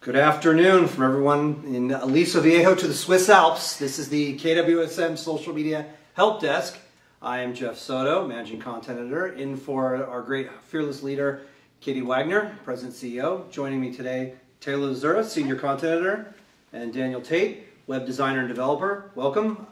Good afternoon from everyone in Aliso Viejo to the Swiss Alps. This is the KWSM Social Media Help Desk. I am Jeff Soto, Managing Content Editor, in for our great fearless leader, Katie Wagner, President CEO. Joining me today, Taylor Lazura, Senior Content Editor, and Daniel Tate, Web Designer and Developer. Welcome.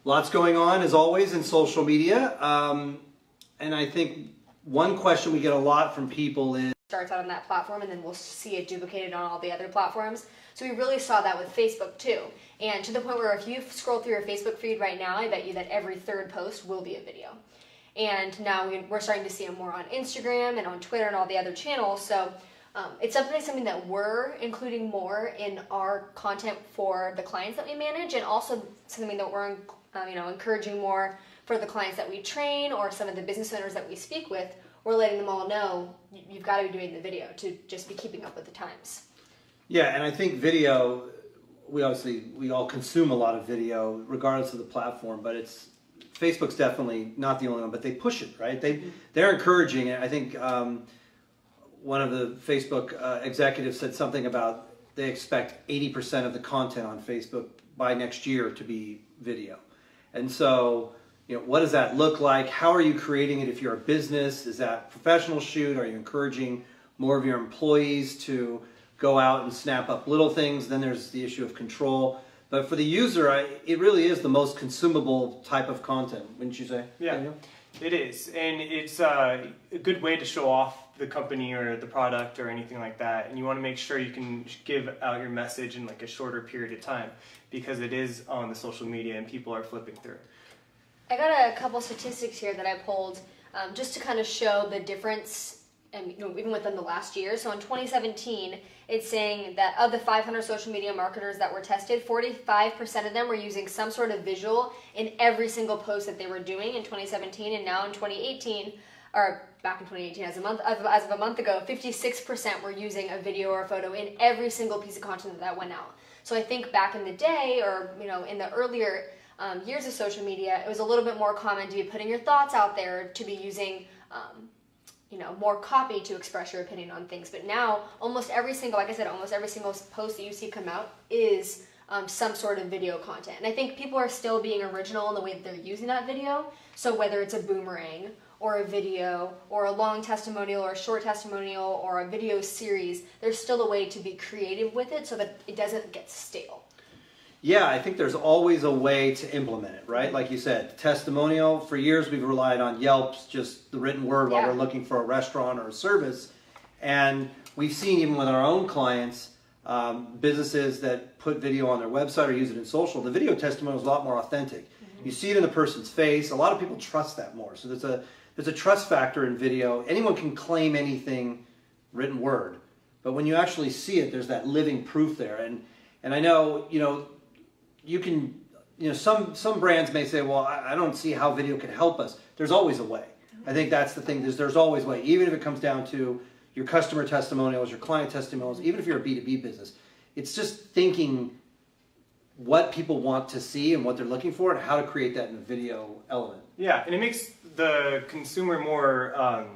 Lots going on, as always, in social media. And I think one question we get a lot from people is, starts out on that platform and then we'll see it duplicated on all the other platforms. So we really saw that with Facebook too. And to the point where if you scroll through your Facebook feed right now, I bet you that every third post will be a video. And now we're starting to see it more on Instagram and on Twitter and all the other channels. So it's definitely something that we're including more in our content for the clients that we manage, and also something that we're encouraging more for the clients that we train or some of the business owners that we speak with. We're letting them all know you've got to be doing the video to just be keeping up with the times. Yeah, and I think video, we all consume a lot of video regardless of the platform, but Facebook's definitely not the only one, but they push it, right? They're encouraging it. I think one of the Facebook executives said something about they expect 80% of the content on Facebook by next year to be video. And so, what does that look like? How are you creating it if you're a business? Is that professional shoot? Are you encouraging more of your employees to go out and snap up little things? Then there's the issue of control. But for the user, it really is the most consumable type of content, wouldn't you say? Yeah, Daniel? It is. And it's a good way to show off the company or the product or anything like that. And you want to make sure you can give out your message in like a shorter period of time, because it is on the social media and people are flipping through. I got a couple statistics here that I pulled just to kind of show the difference, and even within the last year. So in 2017, it's saying that of the 500 social media marketers that were tested, 45% of them were using some sort of visual in every single post that they were doing in 2017. And now in 2018, or back in 2018, as of a month ago, 56% were using a video or a photo in every single piece of content that went out. So I think back in the day, or in the earlier years of social media, it was a little bit more common to be putting your thoughts out there, to be using more copy to express your opinion on things. But now almost every single post that you see come out is some sort of video content. And I think people are still being original in the way that they're using that video. So whether it's a boomerang or a video or a long testimonial or a short testimonial or a video series, there's still a way to be creative with it so that it doesn't get stale. Yeah, I think there's always a way to implement it, right? Like you said, testimonial. For years, we've relied on Yelp's, just the written word while we're looking for a restaurant or a service. And we've seen, even with our own clients, businesses that put video on their website or use it in social, the video testimonial is a lot more authentic. Mm-hmm. You see it in the person's face. A lot of people trust that more. So there's a trust factor in video. Anyone can claim anything written word. But when you actually see it, there's that living proof there. And I know, you can, some brands may say, well, I don't see how video can help us. There's always a way. I think that's the thing, there's always a way. Even if it comes down to your customer testimonials, your client testimonials, even if you're a B2B business, it's just thinking what people want to see and what they're looking for and how to create that in a video element. Yeah, and it makes the consumer more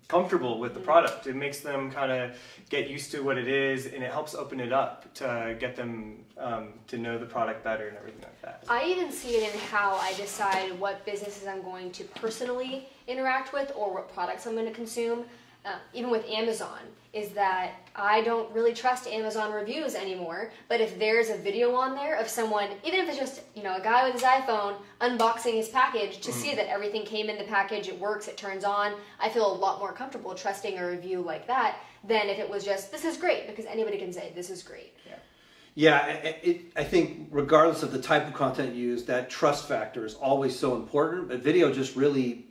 comfortable with the product. It makes them kind of get used to what it is, and it helps open it up to get them to know the product better and everything like that. I even see it in how I decide what businesses I'm going to personally interact with or what products I'm going to consume. Even with Amazon, is that I don't really trust Amazon reviews anymore, but if there's a video on there of someone, even if it's just a guy with his iPhone unboxing his package to see that everything came in the package, it works, it turns on, I feel a lot more comfortable trusting a review like that than if it was just, this is great, because anybody can say, this is great. Yeah, I think regardless of the type of content used, that trust factor is always so important, but video just really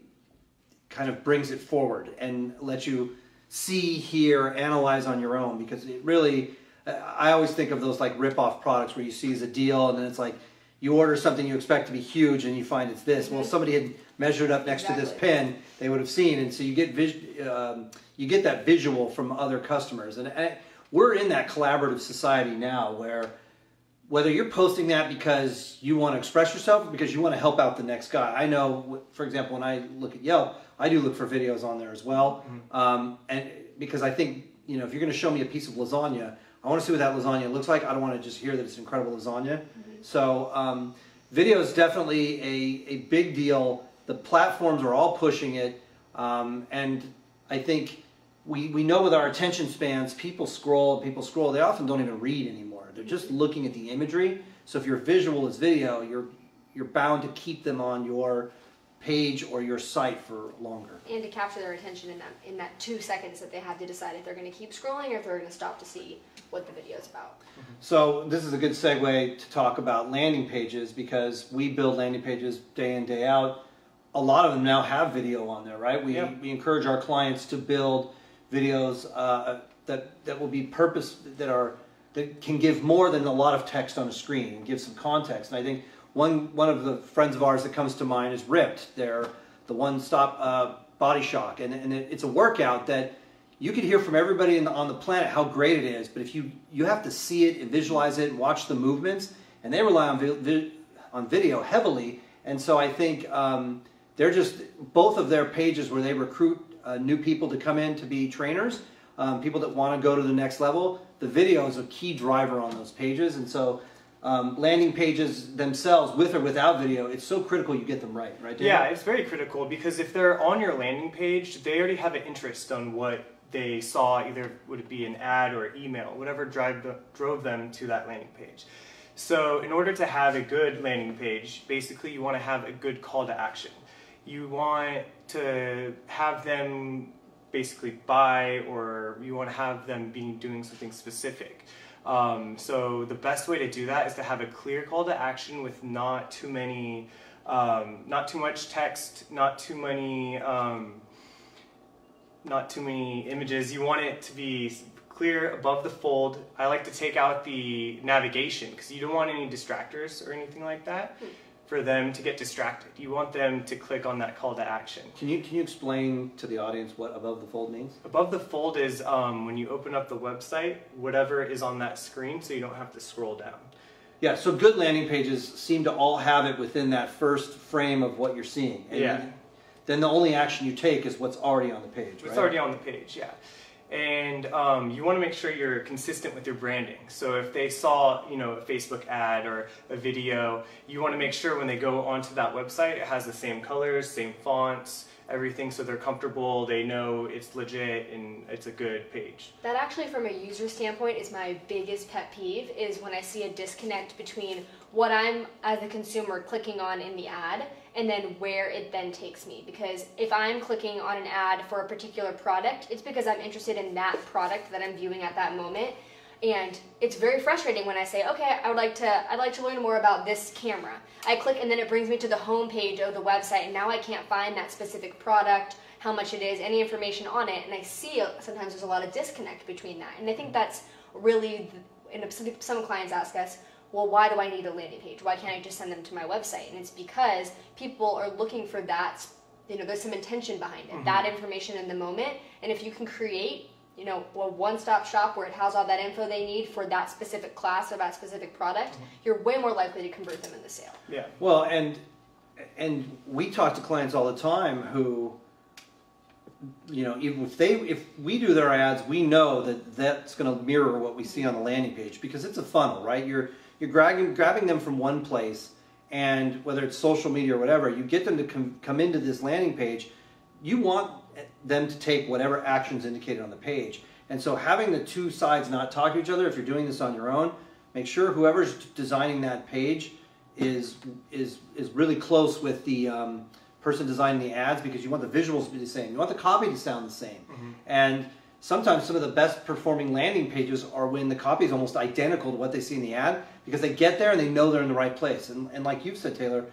kind of brings it forward and lets you see, hear, analyze on your own, because it really, I always think of those like rip-off products where you see as a deal and then it's like you order something you expect to be huge and you find it's this. Well, somebody had measured up next to this pen, they would have seen, and so you get that visual from other customers. And we're in that collaborative society now where whether you're posting that because you want to express yourself or because you want to help out the next guy. I know, for example, when I look at Yelp, I do look for videos on there as well. And because I think, you know, if you're going to show me a piece of lasagna, I want to see what that lasagna looks like. I don't want to just hear that it's incredible lasagna. So video is definitely a big deal. The platforms are all pushing it. And I think we know with our attention spans, people scroll, they often don't even read anymore. They're just looking at the imagery. So if your visual is video, you're bound to keep them on your page or your site for longer. And to capture their attention in that 2 seconds that they have to decide if they're going to keep scrolling or if they're going to stop to see what the video is about. So this is a good segue to talk about landing pages, because we build landing pages day in, day out. A lot of them now have video on there, right? We encourage our clients to build videos that will be that can give more than a lot of text on a screen and give some context. And I think one of the friends of ours that comes to mind is Ripped. They're the one-stop body shock, and it's a workout that you could hear from everybody on the planet how great it is, but if you have to see it and visualize it and watch the movements, and they rely on video heavily. And so I think they're just, both of their pages where they recruit new people to come in to be trainers, people that want to go to the next level, the video is a key driver on those pages. And so landing pages themselves, with or without video, it's so critical you get them right, David? Yeah, it's very critical, because if they're on your landing page, they already have an interest on what they saw, either would it be an ad or email, whatever drove them to that landing page. So in order to have a good landing page, basically you want to have a good call to action. You want to have them basically buy, or you want to have them be doing something specific. So the best way to do that is to have a clear call to action with not too much text, not too many images. You want it to be clear above the fold. I like to take out the navigation, because you don't want any distractors or anything like that for them to get distracted. You want them to click on that call to action. Can you explain to the audience what above the fold means? Above the fold is when you open up the website, whatever is on that screen, so you don't have to scroll down. Yeah, so good landing pages seem to all have it within that first frame of what you're seeing. And then the only action you take is what's already on the page, right? It's already on the page, yeah. And you want to make sure you're consistent with your branding. So if they saw, a Facebook ad or a video, you want to make sure when they go onto that website, it has the same colors, same fonts, everything, so they're comfortable, they know it's legit, and it's a good page. That actually, from a user standpoint, is my biggest pet peeve, is when I see a disconnect between what I'm, as a consumer, clicking on in the ad and then where it then takes me. Because if I'm clicking on an ad for a particular product, it's because I'm interested in that product that I'm viewing at that moment. And it's very frustrating when I say, okay, I'd like to learn more about this camera. I click and then it brings me to the home page of the website, and now I can't find that specific product, how much it is, any information on it, and I see sometimes there's a lot of disconnect between that. And I think that's really, and some clients ask us, well, why do I need a landing page? Why can't I just send them to my website? And it's because people are looking for that, there's some intention behind it, that information in the moment. And if you can create a one-stop shop where it has all that info they need for that specific class or that specific product, you're way more likely to convert them in the sale. Yeah. Well, and we talk to clients all the time who, even if we do their ads, we know that that's going to mirror what we see on the landing page, because it's a funnel, right? You're grabbing them from one place, and whether it's social media or whatever, you get them to come into this landing page. You want them to take whatever actions indicated on the page. And so having the two sides not talk to each other, if you're doing this on your own, make sure whoever's designing that page is really close with the person designing the ads, because you want the visuals to be the same. You want the copy to sound the same. And sometimes some of the best performing landing pages are when the copy is almost identical to what they see in the ad, because they get there and they know they're in the right place. And like you've said, Taylor,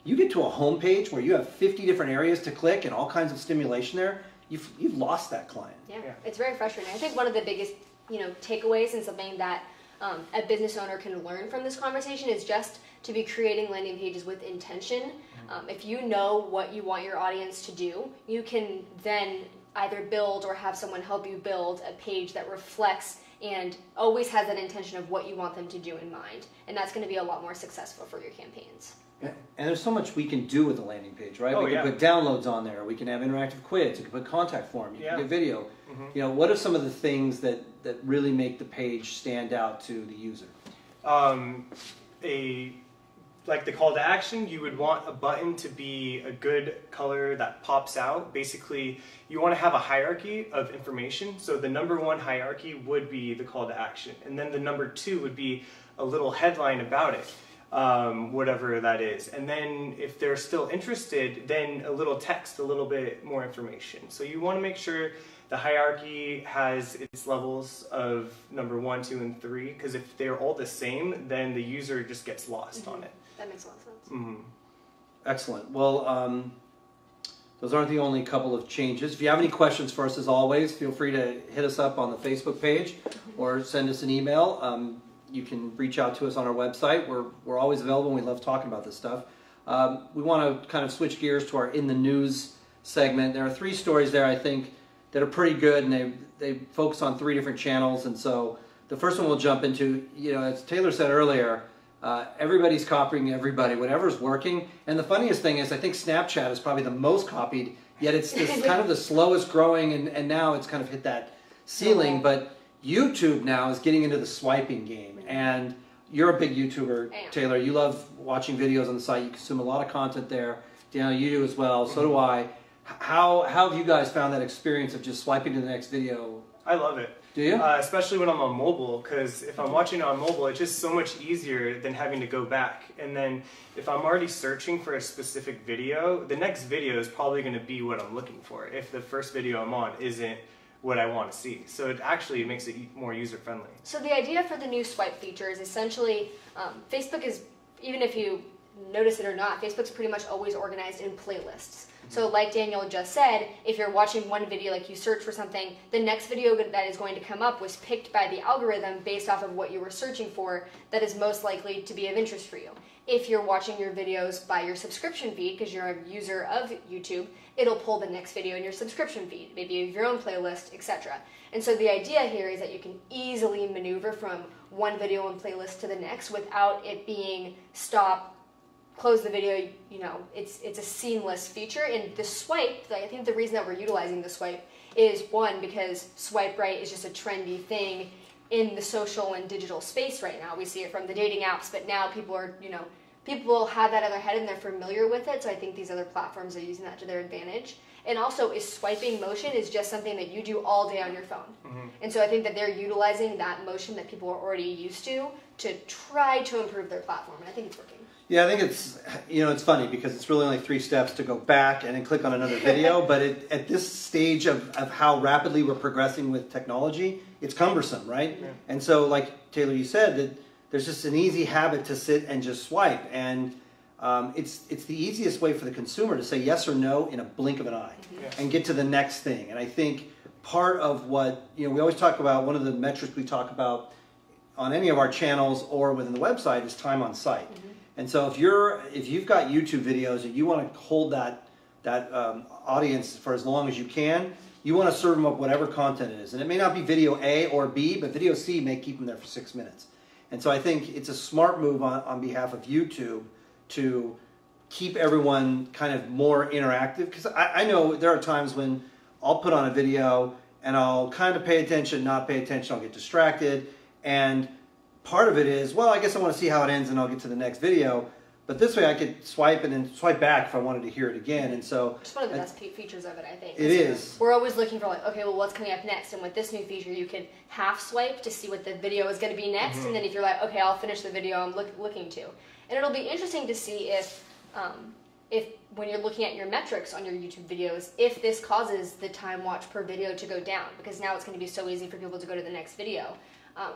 you get to a home page where you have 50 different areas to click and all kinds of stimulation there, you've lost that client. Yeah, it's very frustrating. I think one of the biggest takeaways, and something that a business owner can learn from this conversation, is just to be creating landing pages with intention. If you know what you want your audience to do, you can then either build or have someone help you build a page that reflects and always has that intention of what you want them to do in mind. And that's going to be a lot more successful for your campaigns. Yeah. And there's so much we can do with the landing page, right? Oh, We can put downloads on there. We can have interactive quiz. You can put contact form. You can get video. You know, what are some of the things that really make the page stand out to the user? Like the call to action, you would want a button to be a good color that pops out. Basically, you want to have a hierarchy of information. So the number one hierarchy would be the call to action. And then the number two would be a little headline about it, whatever that is. And then if they're still interested, then a little text, a little bit more information. So you want to make sure the hierarchy has its levels of number 1, 2, and 3, because if they're all the same, then the user just gets lost on it. That makes a lot of sense. Excellent. Well, those aren't the only couple of changes. If you have any questions for us, as always, feel free to hit us up on the Facebook page or send us an email. You can reach out to us on our website. We're always available, and we love talking about this stuff. We want to kind of switch gears to our In the News segment. There are 3 stories there, I think, that are pretty good, and they focus on 3 different channels. And so the first one we'll jump into, you know, as Taylor said earlier, everybody's copying everybody, whatever's working. And the funniest thing is, I think Snapchat is probably the most copied, yet it's kind of the slowest growing, and now it's kind of hit that ceiling. But YouTube now is getting into the swiping game, and you're a big YouTuber, Taylor. You love watching videos on the site. You consume a lot of content there. Daniel, you do as well. So do I. How have you guys found that experience of just swiping to the next video? I love it. Do you? Especially when I'm on mobile, because if I'm watching it on mobile, it's just so much easier than having to go back. And then if I'm already searching for a specific video, the next video is probably going to be what I'm looking for if the first video I'm on isn't what I want to see. So it actually makes it more user-friendly. So the idea for the new swipe feature is essentially, Facebook is, even if you notice it or not, Facebook's pretty much always organized in playlists. So like Daniel just said, if you're watching one video, like you search for something, the next video that is going to come up was picked by the algorithm based off of what you were searching for that is most likely to be of interest for you. If you're watching your videos by your subscription feed, because you're a user of YouTube, it'll pull the next video in your subscription feed, maybe your own playlist, etc. And so the idea here is that you can easily maneuver from one video and playlist to the next without it being stop, close the video, you know, it's a seamless feature. And the swipe, I think the reason that we're utilizing the swipe is, one, because swipe right is just a trendy thing in the social and digital space right now. We see it from the dating apps, but now people are, you know, people have that in their head and they're familiar with it, so I think these other platforms are using that to their advantage. And also, is swiping motion is just something that you do all day on your phone. And so I think that they're utilizing that motion that people are already used to try to improve their platform, and I think it's working. Yeah, I think it's, you know, it's funny because it's really only 3 steps to go back and then click on another video, but at this stage of how rapidly we're progressing with technology, it's cumbersome, right? Yeah. And so, like Taylor, you said, that there's just an easy habit to sit and just swipe, and it's the easiest way for the consumer to say yes or no in a blink of an eye and get to the next thing. And I think part of what, you know, we always talk about, one of the metrics we talk about on any of our channels or within the website is time on site. And so if you've got YouTube videos and you want to hold that audience for as long as you can, you want to serve them up whatever content it is. And it may not be video A or B, but video C may keep them there for 6 minutes. And so I think it's a smart move on behalf of YouTube to keep everyone kind of more interactive. Because I know there are times when I'll put on a video and I'll kind of pay attention, not pay attention, I'll get distracted. And part of it is, well, I guess I want to see how it ends and I'll get to the next video. But this way I could swipe and then swipe back if I wanted to hear it again. And so it's one of the best features of it, I think. It is. We're always looking for, like, okay, well, what's coming up next? And with this new feature, you can half swipe to see what the video is going to be next. And then if you're like, okay, I'll finish the video I'm looking to. And it'll be interesting to see if when you're looking at your metrics on your YouTube videos, if this causes the time watched per video to go down. Because now it's going to be so easy for people to go to the next video.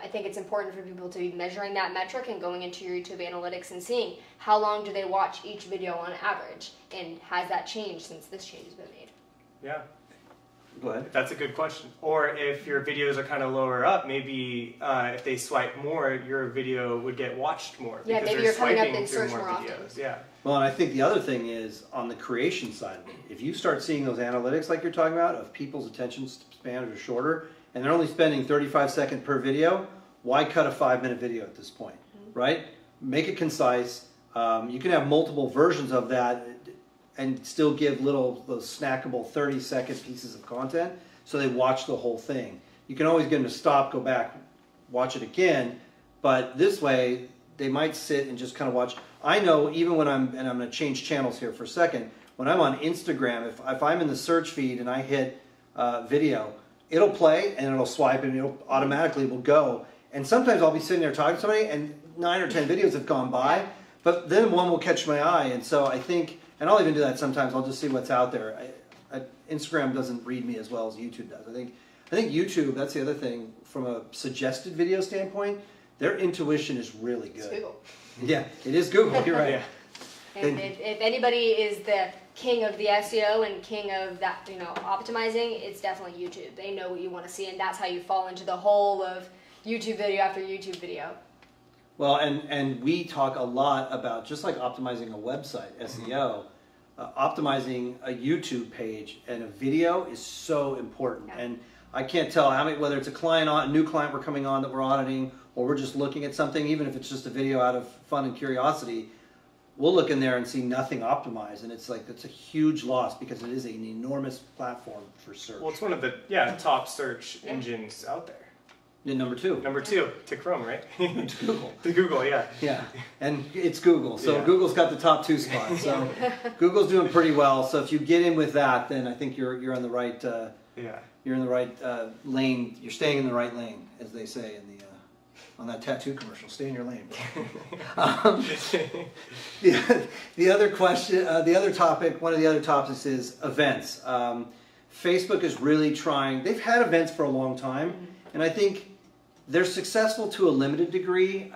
I think it's important for people to be measuring that metric and going into your YouTube analytics and seeing how long do they watch each video on average, and has that changed since this change has been made? Yeah. Go ahead. That's a good question. Or if your videos are kind of lower up, maybe if they swipe more, your video would get watched more. Yeah, because maybe you're coming up in search more often. Yeah. Well, and I think the other thing is on the creation side of it. If you start seeing those analytics like you're talking about of people's attention spans are shorter, and they're only spending 35 seconds per video, why cut a 5-minute video at this point, right? Make it concise. You can have multiple versions of that and still give those snackable 30-second pieces of content so they watch the whole thing. You can always get them to stop, go back, watch it again, but this way they might sit and just kind of watch. I know even when I'm going to change channels here for a second, when I'm on Instagram, if I'm in the search feed and I hit video, it'll play and it'll swipe and it'll automatically will go. And sometimes I'll be sitting there talking to somebody and 9 or 10 videos have gone by, but then one will catch my eye. And so I think, and I'll even do that sometimes, I'll just see what's out there. Instagram doesn't read me as well as YouTube does. I think YouTube, that's the other thing, from a suggested video standpoint, their intuition is really good. It's Google. Yeah, it is Google, you're right. Yeah. And if anybody is the king of the SEO and king of that, optimizing, it's definitely YouTube. They know what you want to see, and that's how you fall into the hole of YouTube video after YouTube video. Well, and we talk a lot about, just like optimizing a website, SEO, optimizing a YouTube page and a video is so important. Yeah. And I can't tell how many, whether it's a new client we're coming on that we're auditing, or we're just looking at something, even if it's just a video out of fun and curiosity, we'll look in there and see nothing optimized, and it's a huge loss because it is an enormous platform for search. Well, it's one of the top search engines out there. And number 2. Number 2 to Chrome, right? To Google. To Google, yeah. Yeah, and it's Google, so Yeah. Google's got the top 2 spots. So Google's doing pretty well. So if you get in with that, then I think you're on the right. You're in the right lane. You're staying in the right lane, as they say in the on that tattoo commercial. Stay in your lane. The other question, the other topic, one of the other topics is events. Facebook is really trying. They've had events for a long time, and I think they're successful to a limited degree.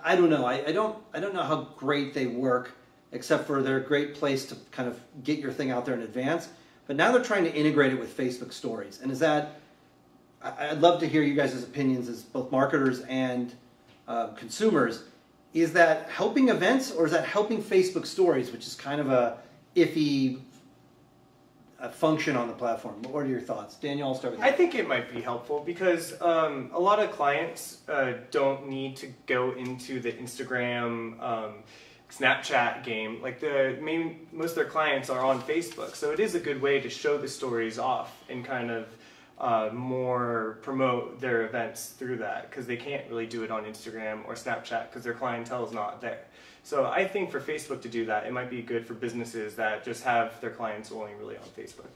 I don't know. I don't know how great they work, except for they're a great place to kind of get your thing out there in advance. But now they're trying to integrate it with Facebook Stories. And I'd love to hear you guys' opinions as both marketers and consumers. Is that helping events, or is that helping Facebook Stories, which is kind of a iffy function on the platform? What are your thoughts? Daniel, I'll start with you. I think it might be helpful because a lot of clients don't need to go into the Instagram, Snapchat game. Like most of their clients are on Facebook, so it is a good way to show the stories off and kind of more promote their events through that, because they can't really do it on Instagram or Snapchat because their clientele is not there. So I think for Facebook to do that, it might be good for businesses that just have their clients only really on Facebook.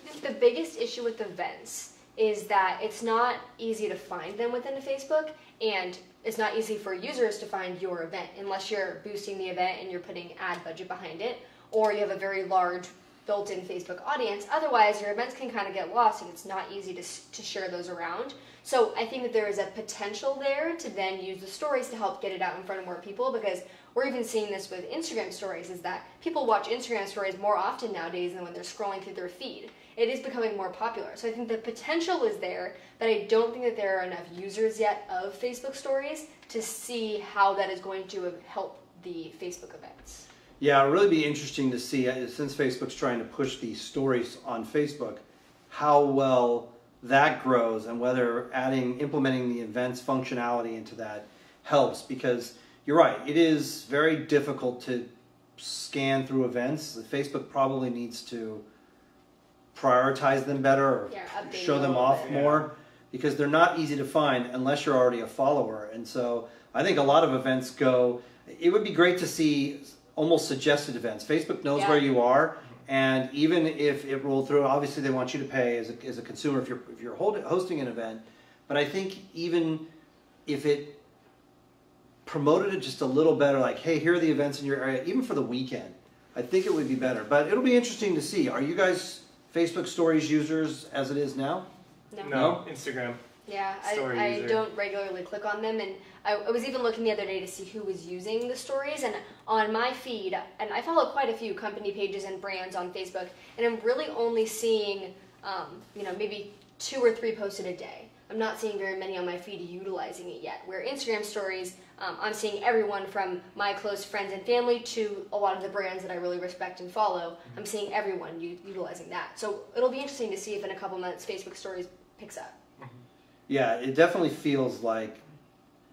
I think the biggest issue with events is that it's not easy to find them within Facebook, and it's not easy for users to find your event unless you're boosting the event and you're putting ad budget behind it, or you have a very large built-in Facebook audience. Otherwise, your events can kind of get lost, and it's not easy to share those around. So I think that there is a potential there to then use the stories to help get it out in front of more people, because we're even seeing this with Instagram stories, is that people watch Instagram stories more often nowadays than when they're scrolling through their feed. It is becoming more popular. So I think the potential is there, but I don't think that there are enough users yet of Facebook stories to see how that is going to help the Facebook events. Yeah, it'll really be interesting to see, since Facebook's trying to push these stories on Facebook, how well that grows and whether implementing the events functionality into that helps, because you're right, it is very difficult to scan through events. Facebook probably needs to prioritize them better, or show them off more, because they're not easy to find unless you're already a follower. And so I think a lot of events it would be great to see almost suggested events. Facebook knows where you are, and even if it rolled through, obviously they want you to pay as a consumer if you're hosting an event. But I think even if it promoted it just a little better, like, hey, here are the events in your area, even for the weekend, I think it would be better. But it'll be interesting to see. Are you guys Facebook Stories users as it is now? No, Instagram. Yeah, I don't regularly click on them, and I was even looking the other day to see who was using the stories, and on my feed, and I follow quite a few company pages and brands on Facebook, and I'm really only seeing, maybe 2 or 3 posted a day. I'm not seeing very many on my feed utilizing it yet. Where Instagram stories, I'm seeing everyone from my close friends and family to a lot of the brands that I really respect and follow. I'm seeing everyone utilizing that. So it'll be interesting to see if in a couple months Facebook stories picks up. Yeah, it definitely feels like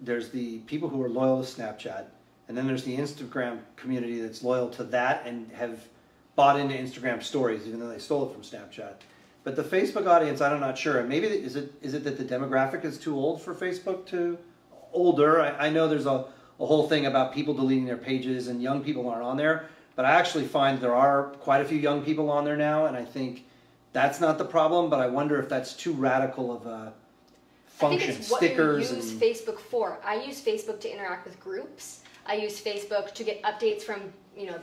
there's the people who are loyal to Snapchat, and then there's the Instagram community that's loyal to that and have bought into Instagram stories, even though they stole it from Snapchat. But the Facebook audience, I'm not sure. Maybe is it that the demographic is too old for Facebook to older? I know there's a whole thing about people deleting their pages and young people aren't on there, but I actually find there are quite a few young people on there now, and I think that's not the problem. But I wonder if that's too radical of a function. I think it's what stickers you use and Facebook for. I use Facebook to interact with groups. I use Facebook to get updates from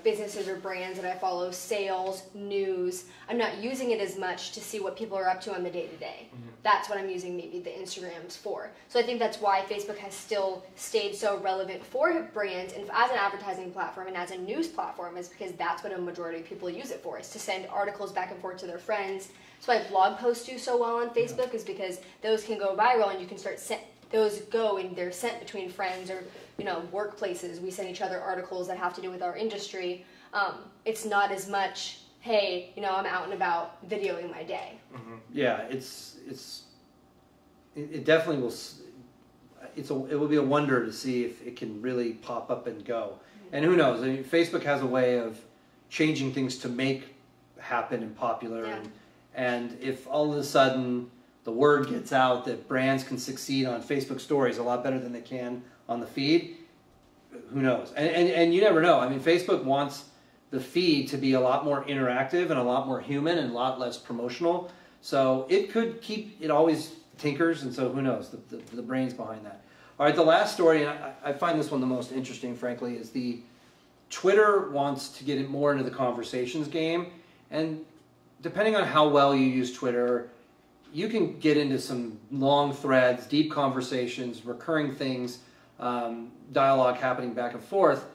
businesses or brands that I follow, sales, news. I'm not using it as much to see what people are up to on the day-to-day. That's what I'm using maybe the Instagrams for. So I think that's why Facebook has still stayed so relevant for brands and as an advertising platform and as a news platform, is because that's what a majority of people use it for, is to send articles back and forth to their friends. That's why blog posts do so well on Facebook, is because those can go viral and you can start those go and they're sent between friends or workplaces. We send each other articles that have to do with our industry. It's not as much, hey, I'm out and about videoing my day. yeah, it definitely will. It will be a wonder to see if it can really pop up and go. And who knows? I mean, Facebook has a way of changing things to make happen and popular. Yeah. And if all of a sudden the word gets out that brands can succeed on Facebook stories a lot better than they can on the feed, who knows? And you never know. I mean, Facebook wants the feed to be a lot more interactive and a lot more human and a lot less promotional. So it could it always tinkers, and so who knows, the brains behind that. All right, the last story, and I find this one the most interesting, frankly, is the Twitter wants to get more into the conversations game. And depending on how well you use Twitter, you can get into some long threads, deep conversations, recurring things, dialogue happening back and forth.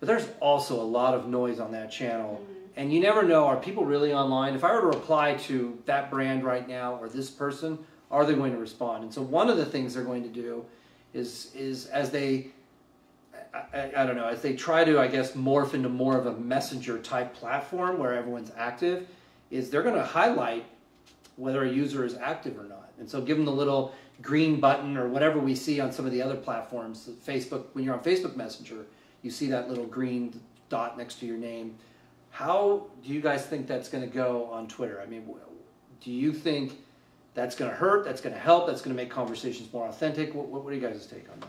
But there's also a lot of noise on that channel. And you never know, are people really online? If I were to reply to that brand right now or this person, are they going to respond? And so one of the things they're going to do is as they, I don't know, as they try to, I guess, morph into more of a messenger type platform where everyone's active, is they're going to highlight whether a user is active or not. And so give them the little green button or whatever we see on some of the other platforms. Facebook, when you're on Facebook Messenger, you see that little green dot next to your name. How do you guys think that's going to go on Twitter? I mean, do you think that's going to hurt, that's going to help, that's going to make conversations more authentic? What are you guys' take on that?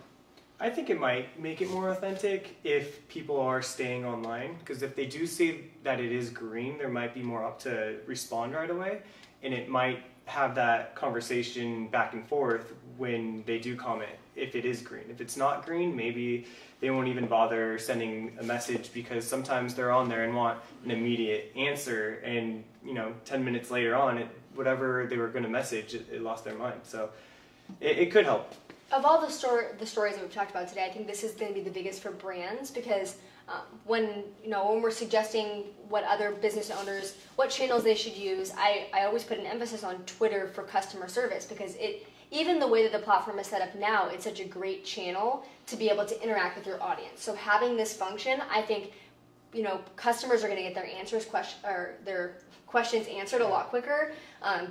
I think it might make it more authentic if people are staying online, because if they do see that it is green, there might be more up to respond right away, and it might have that conversation back and forth when they do comment if it is green. If it's not green, maybe they won't even bother sending a message, because sometimes they're on there and want an immediate answer, and 10 minutes later on, whatever they were going to message, it lost their mind. So it could help. Of all the stories that we've talked about today, I think this is going to be the biggest for brands, because when we're suggesting what other business owners, what channels they should use, I always put an emphasis on Twitter for customer service, because even the way that the platform is set up now, it's such a great channel to be able to interact with your audience. So having this function, I think, customers are going to get their questions answered a lot quicker.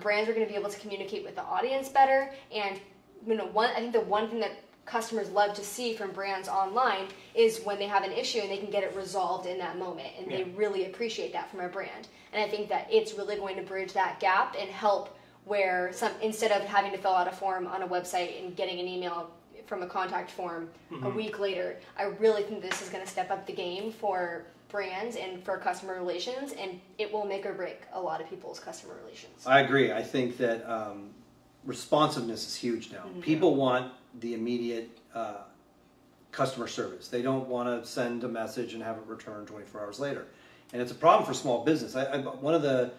Brands are going to be able to communicate with the audience better, and I think the one thing that customers love to see from brands online is when they have an issue and they can get it resolved in that moment, and they really appreciate that from a brand. And I think that it's really going to bridge that gap and help where instead of having to fill out a form on a website and getting an email from a contact form a week later, I really think this is going to step up the game for brands and for customer relations, and it will make or break a lot of people's customer relations. I agree. I think that responsiveness is huge now. People want the immediate customer service. They don't want to send a message and have it returned 24 hours later. And it's a problem for small business. One of the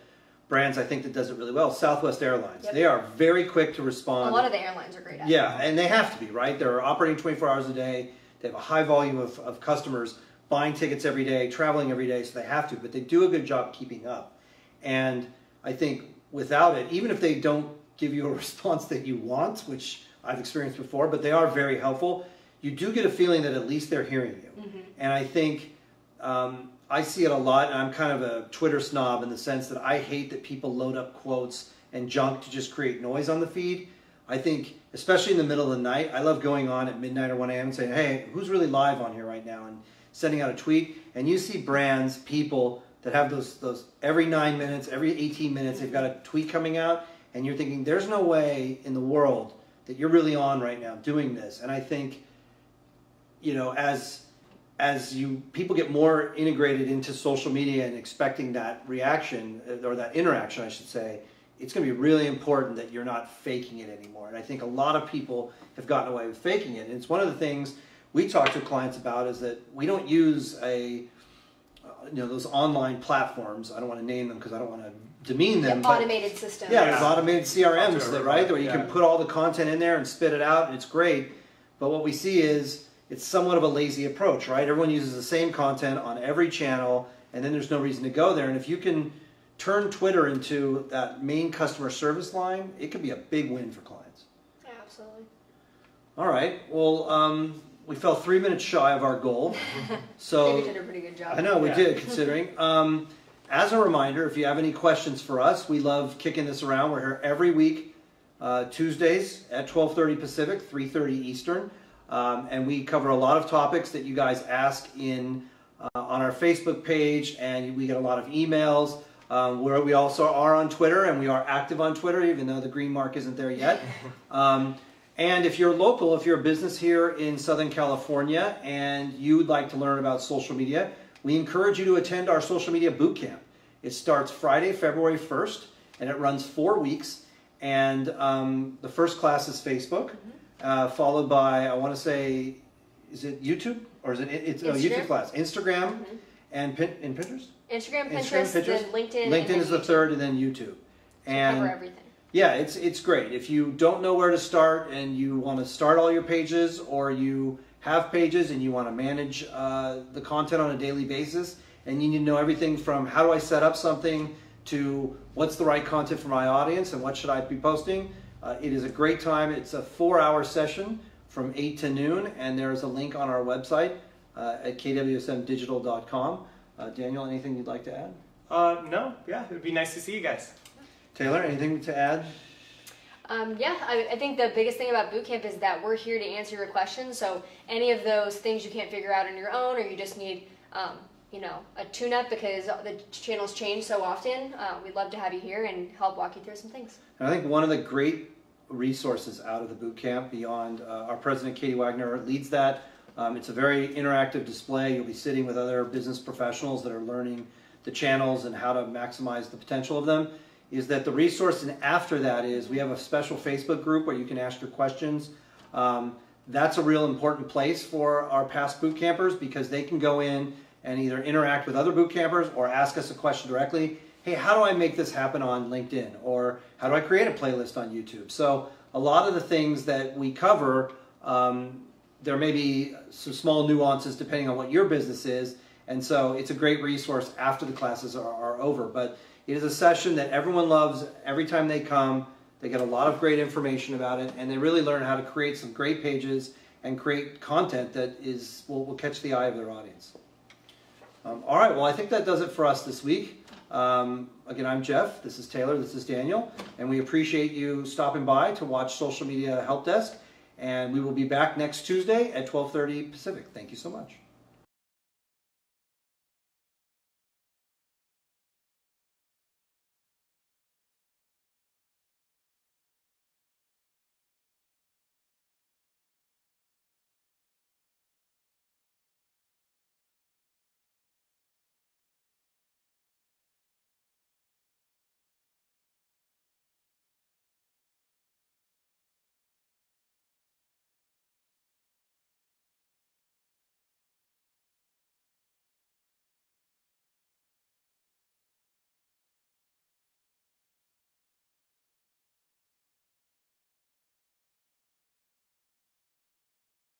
brands I think that does it really well, Southwest Airlines. Yep. They are very quick to respond. A lot of the airlines are great at it. Yeah, and they have to be, right? They're operating 24 hours a day. They have a high volume of customers buying tickets every day, traveling every day, so they have to. But they do a good job keeping up. And I think without it, even if they don't give you a response that you want, which I've experienced before, but they are very helpful, you do get a feeling that at least they're hearing you. And I think I see it a lot, and I'm kind of a Twitter snob in the sense that I hate that people load up quotes and junk to just create noise on the feed. I think, especially in the middle of the night, I love going on at midnight or 1 a.m. and saying, hey, who's really live on here right now? And sending out a tweet. And you see brands, people that have those every 9 minutes, every 18 minutes, they've got a tweet coming out. And you're thinking, there's no way in the world that you're really on right now doing this. And I think, you know, as people get more integrated into social media and expecting that reaction, or that interaction, I should say, it's going to be really important that you're not faking it anymore. And I think a lot of people have gotten away with faking it. And it's one of the things we talk to clients about, is that we don't use those online platforms. I don't want to name them because I don't want to demean them. Automated systems. Yeah, there's automated CRMs, right? Where you can put all the content in there and spit it out, and it's great. But what we see is it's somewhat of a lazy approach, right? Everyone uses the same content on every channel, and then there's no reason to go there. And if you can turn Twitter into that main customer service line, it could be a big win for clients. Yeah, absolutely. All right. Well, we fell 3 minutes shy of our goal. So we did a pretty good job. I know we did, considering. As a reminder, if you have any questions for us, we love kicking this around. We're here every week, Tuesdays at 12:30 Pacific, 3:30 Eastern. And we cover a lot of topics that you guys ask on our Facebook page, and we get a lot of emails. Where we also are on Twitter, and we are active on Twitter, even though the green mark isn't there yet. And if you're local, if you're a business here in Southern California and you would like to learn about social media, we encourage you to attend our social media boot camp. It starts Friday, February 1st, and it runs 4 weeks. And the first class is Facebook, followed by, I want to say, is it YouTube? Or is it's a YouTube class. Instagram and Pinterest? Instagram, Pinterest, then LinkedIn. LinkedIn is the third, and then YouTube. And cover everything. Yeah, it's great. If you don't know where to start and you want to start all your pages, or you have pages and you want to manage the content on a daily basis, and you need to know everything from how do I set up something to what's the right content for my audience and what should I be posting, it is a great time. It's a 4-hour session from 8 to noon, and there is a link on our website at kwsmdigital.com. Daniel, anything you'd like to add? No, yeah, it would be nice to see you guys. Taylor, anything to add? I think the biggest thing about bootcamp is that we're here to answer your questions. So any of those things you can't figure out on your own, or you just need, a tune-up because the channels change so often, we'd love to have you here and help walk you through some things. And I think one of the great resources out of the bootcamp, beyond our president, Katie Wagner, leads that. It's a very interactive display. You'll be sitting with other business professionals that are learning the channels and how to maximize the potential of them. Is that the resource, and after that is we have a special Facebook group where you can ask your questions. That's a real important place for our past boot campers, because they can go in and either interact with other boot campers or ask us a question directly. Hey, how do I make this happen on LinkedIn? Or how do I create a playlist on YouTube? So a lot of the things that we cover, there may be some small nuances depending on what your business is. And so it's a great resource after the classes are over. But it is a session that everyone loves. Every time they come, they get a lot of great information about it, and they really learn how to create some great pages and create content that will catch the eye of their audience. All right, well, I think that does it for us this week. Again, I'm Jeff, this is Taylor, this is Daniel, and we appreciate you stopping by to watch Social Media Help Desk, and we will be back next Tuesday at 12:30 Pacific. Thank you so much.